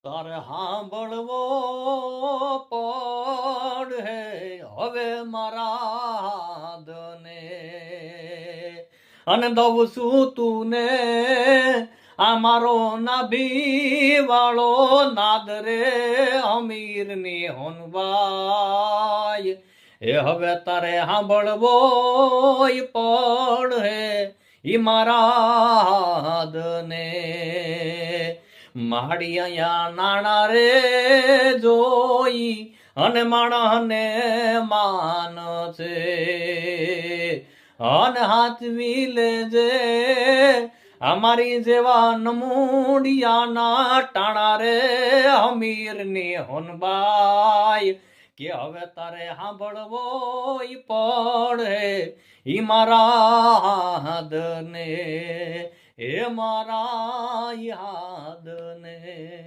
તારે સાંભળવો પડે હવે મારા દને અને દઉં છું તુને આ મારો નાભી વાળો નાદ રે અમીર ની હોનવાય એ હવે તારે સાંભળવો પડે ઈ મારા દને માડી અહીંયા નાણા રે જોઈ અને માણસને માન છે અને હાથવી લેજે અમારી જેવા નમૂડિયાના ટાણા રે અમીર ની હોનબાઈ કે હવે તારે સાંભળવો પડે ઈ મારા દને એ મારા યાદ ને